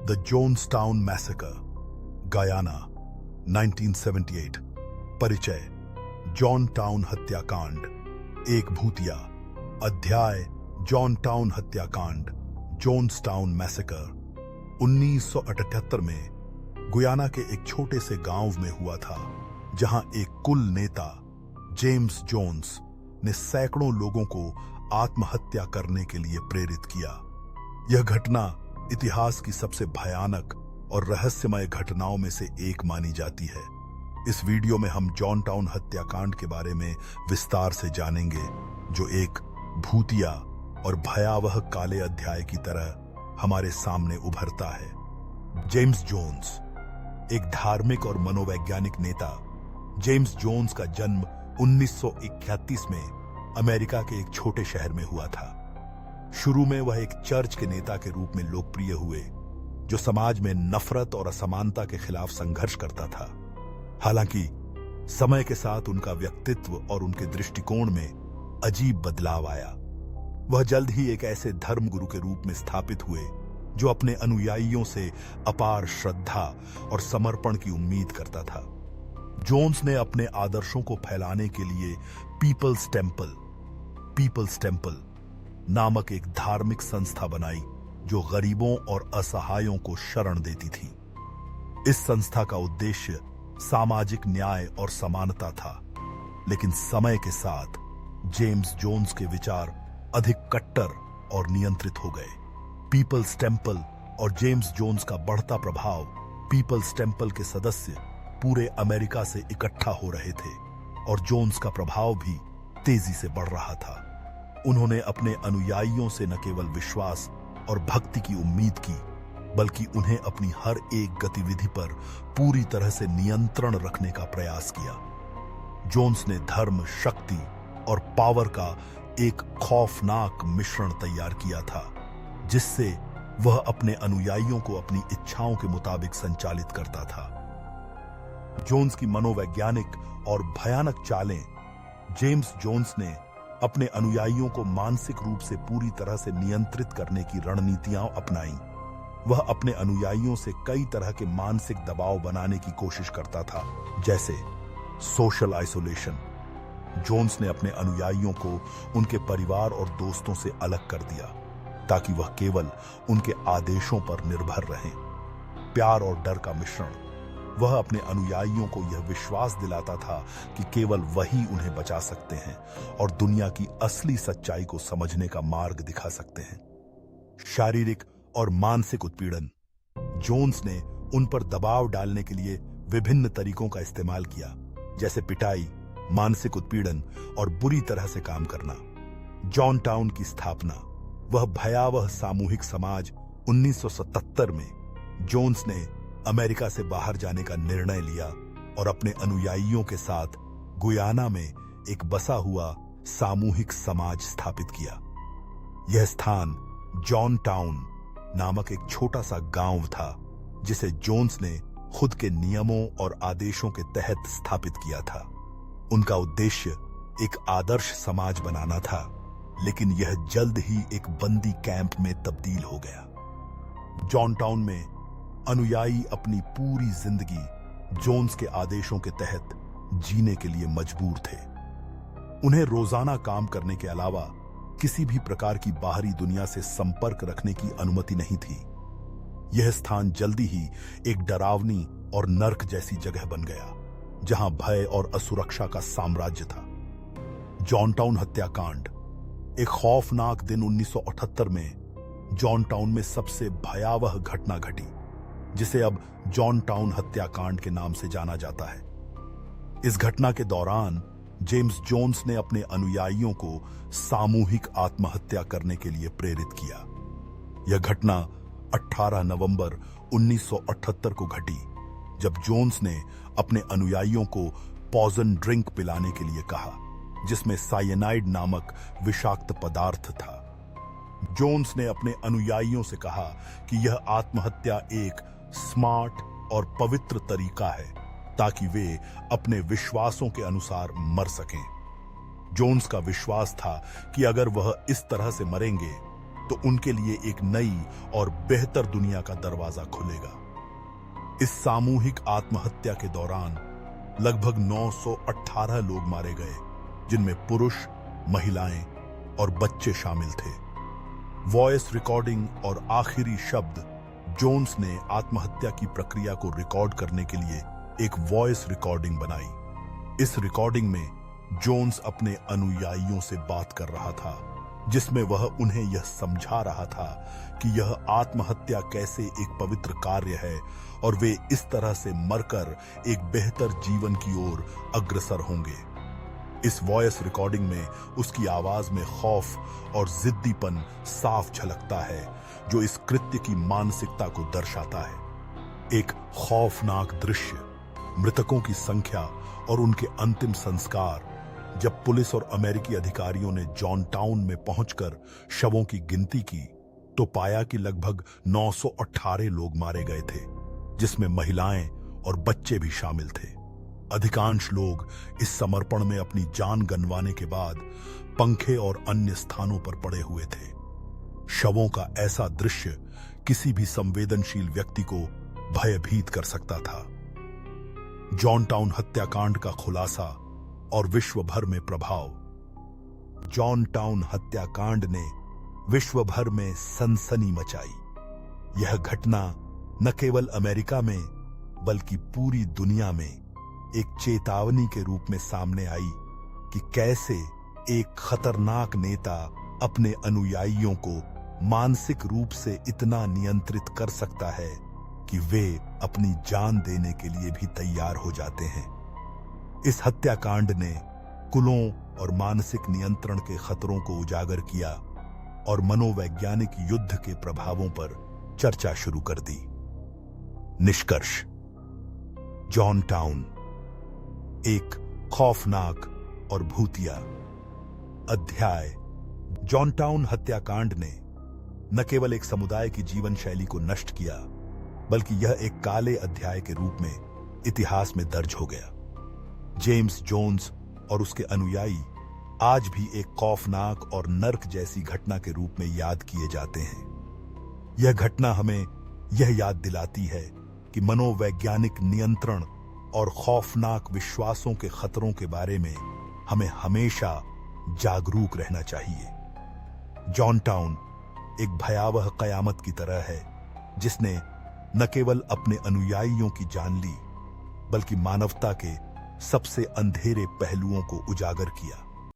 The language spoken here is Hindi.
The जोन्सटाउन massacre, Guyana, 1978। परिचय: जॉनटाउन हत्याकांड, एक भूतिया। अध्याय: जॉनटाउन हत्याकांड, जोन्सटाउन मैसेकर। 1978 में गुयाना के एक छोटे से गांव में हुआ था, जहां एक कुल नेता जेम्स जोन्स ने सैकड़ों लोगों को आत्महत्या करने के लिए प्रेरित किया। यह घटना इतिहास की सबसे भयानक और रहस्यमय घटनाओं में से एक मानी जाती है। इस वीडियो में हम जॉनटाउन हत्याकांड के बारे में विस्तार से जानेंगे, जो एक भूतिया और भयावह काले अध्याय की तरह हमारे सामने उभरता है। जेम्स जोन्स, एक धार्मिक और मनोवैज्ञानिक नेता। जेम्स जोन्स का जन्म 1931 में अमेरिका के एक छोटे शहर में हुआ था। शुरू में वह एक चर्च के नेता के रूप में लोकप्रिय हुए, जो समाज में नफरत और असमानता के खिलाफ संघर्ष करता था। हालांकि समय के साथ उनका व्यक्तित्व और उनके दृष्टिकोण में अजीब बदलाव आया। वह जल्द ही एक ऐसे धर्मगुरु के रूप में स्थापित हुए जो अपने अनुयायियों से अपार श्रद्धा और समर्पण की उम्मीद करता था। जोन्स ने अपने आदर्शों को फैलाने के लिए पीपल्स टेम्पल नामक एक धार्मिक संस्था बनाई, जो गरीबों और असहायों को शरण देती थी। इस संस्था का उद्देश्य सामाजिक न्याय और समानता था, लेकिन समय के साथ जेम्स जोन्स के विचार अधिक कट्टर और नियंत्रित हो गए। पीपल्स टेम्पल और जेम्स जोन्स का बढ़ता प्रभाव, पीपल्स टेम्पल के सदस्य पूरे अमेरिका से इकट्ठा हो रहे थे और जोन्स का प्रभाव भी तेजी से बढ़ रहा था। उन्होंने अपने अनुयायियों से न केवल विश्वास और भक्ति की उम्मीद की, बल्कि उन्हें अपनी हर एक गतिविधि पर पूरी तरह से नियंत्रण रखने का प्रयास किया। जोन्स ने धर्म, शक्ति और पावर का एक खौफनाक मिश्रण तैयार किया था, जिससे वह अपने अनुयायियों को अपनी इच्छाओं के मुताबिक संचालित करता था। जोन्स की मनोवैज्ञानिक और भयानक चालें। जेम्स जोन्स ने अपने अनुयायियों को मानसिक रूप से पूरी तरह से नियंत्रित करने की रणनीतियां अपनाई। वह अपने अनुयायियों से कई तरह के मानसिक दबाव बनाने की कोशिश करता था, जैसे सोशल आइसोलेशन। जोन्स ने अपने अनुयायियों को उनके परिवार और दोस्तों से अलग कर दिया, ताकि वह केवल उनके आदेशों पर निर्भर रहें। प्यार और डर का मिश्रण। वह अपने अनुयायियों को यह विश्वास दिलाता था कि केवल वही उन्हें बचा सकते हैं और दुनिया की असली सच्चाई को समझने का मार्ग दिखा सकते हैं। शारीरिक और मानसिक उत्पीड़न। जोन्स ने उन पर दबाव डालने के लिए विभिन्न तरीकों का इस्तेमाल किया, जैसे पिटाई, मानसिक उत्पीड़न और बुरी तरह से काम करना। जॉनटाउन की स्थापना। वह भयावह सामूहिक समाज। 1977 में जोन्स ने अमेरिका से बाहर जाने का निर्णय लिया और अपने अनुयायियों के साथ गुयाना में एक बसा हुआ सामूहिक समाज स्थापित किया। यह स्थान जॉनटाउन नामक एक छोटा सा गांव था, जिसे जोन्स ने खुद के नियमों और आदेशों के तहत स्थापित किया था। उनका उद्देश्य एक आदर्श समाज बनाना था, लेकिन यह जल्द ही एक बंदी कैंप में तब्दील हो गया। जॉनटाउन में अनुयायी अपनी पूरी जिंदगी जोन्स के आदेशों के तहत जीने के लिए मजबूर थे। उन्हें रोजाना काम करने के अलावा किसी भी प्रकार की बाहरी दुनिया से संपर्क रखने की अनुमति नहीं थी। यह स्थान जल्दी ही एक डरावनी और नर्क जैसी जगह बन गया, जहां भय और असुरक्षा का साम्राज्य था। जॉनटाउन हत्याकांड। एक खौफनाक दिन 1978 में जॉनटाउन में सबसे भयावह घटना घटी, जिसे अब जॉनटाउन हत्याकांड के नाम से जाना जाता है। इस घटना के दौरान जेम्स जोन्स ने अपने अनुयायियों को सामूहिक आत्महत्या करने के लिए प्रेरित किया। यह घटना 18 नवंबर 1978 को घटी, जब जोन्स ने अपने अनुयायियों को पॉइजन ड्रिंक पिलाने के लिए कहा, जिसमें साइनाइड नामक विषाक्त पदार्थ था। जोन्स ने अपने अनुयायियों से कहा कि यह आत्महत्या एक स्मार्ट और पवित्र तरीका है, ताकि वे अपने विश्वासों के अनुसार मर सकें। जोन्स का विश्वास था कि अगर वह इस तरह से मरेंगे तो उनके लिए एक नई और बेहतर दुनिया का दरवाजा खुलेगा। इस सामूहिक आत्महत्या के दौरान लगभग 918 लोग मारे गए, जिनमें पुरुष, महिलाएं और बच्चे शामिल थे। वॉइस रिकॉर्डिंग और आखिरी शब्द जोन्स ने आत्महत्या की प्रक्रिया को रिकॉर्ड करने के लिए एक वॉइस रिकॉर्डिंग बनाई। इस रिकॉर्डिंग में जोन्स अपने अनुयायियों से बात कर रहा था, जिसमें वह उन्हें यह समझा रहा था कि यह आत्महत्या कैसे एक पवित्र कार्य है और वे इस तरह से मरकर एक बेहतर जीवन की ओर अग्रसर होंगे। इस वॉइस रिकॉर्डिंग में उसकी आवाज में खौफ और जिद्दीपन साफ झलकता है, जो इस कृत्य की मानसिकता को दर्शाता है। एक खौफनाक दृश्य, मृतकों की संख्या और उनके अंतिम संस्कार। जब पुलिस और अमेरिकी अधिकारियों ने जॉन टाउन में पहुंचकर शवों की गिनती की, तो पाया कि लगभग 918 लोग मारे गए थे, जिसमें महिलाएं और बच्चे भी शामिल थे। अधिकांश लोग इस समर्पण में अपनी जान गंवाने के बाद पंखे और अन्य स्थानों पर पड़े हुए थे। शवों का ऐसा दृश्य किसी भी संवेदनशील व्यक्ति को भयभीत कर सकता था। जॉन टाउन हत्याकांड का खुलासा और विश्व भर में प्रभाव। जॉन टाउन हत्याकांड ने विश्व भर में सनसनी मचाई। यह घटना न केवल अमेरिका में बल्कि पूरी दुनिया में एक चेतावनी के रूप में सामने आई कि कैसे एक खतरनाक नेता अपने अनुयायियों को मानसिक रूप से इतना नियंत्रित कर सकता है कि वे अपनी जान देने के लिए भी तैयार हो जाते हैं। इस हत्याकांड ने कुलों और मानसिक नियंत्रण के खतरों को उजागर किया और मनोवैज्ञानिक युद्ध के प्रभावों पर चर्चा शुरू कर दी। निष्कर्ष: जॉन टाउन एक खौफनाक और भूतिया अध्याय। जॉन टाउन हत्याकांड ने न केवल एक समुदाय की जीवन शैली को नष्ट किया, बल्कि यह एक काले अध्याय के रूप में इतिहास में दर्ज हो गया। जेम्स जोन्स और उसके अनुयायी आज भी एक खौफनाक और नर्क जैसी घटना के रूप में याद किए जाते हैं। यह घटना हमें यह याद दिलाती है कि मनोवैज्ञानिक नियंत्रण और खौफनाक विश्वासों के खतरों के बारे में हमें हमेशा जागरूक रहना चाहिए। जॉन टाउन एक भयावह कयामत की तरह है, जिसने न केवल अपने अनुयायियों की जान ली, बल्कि मानवता के सबसे अंधेरे पहलुओं को उजागर किया।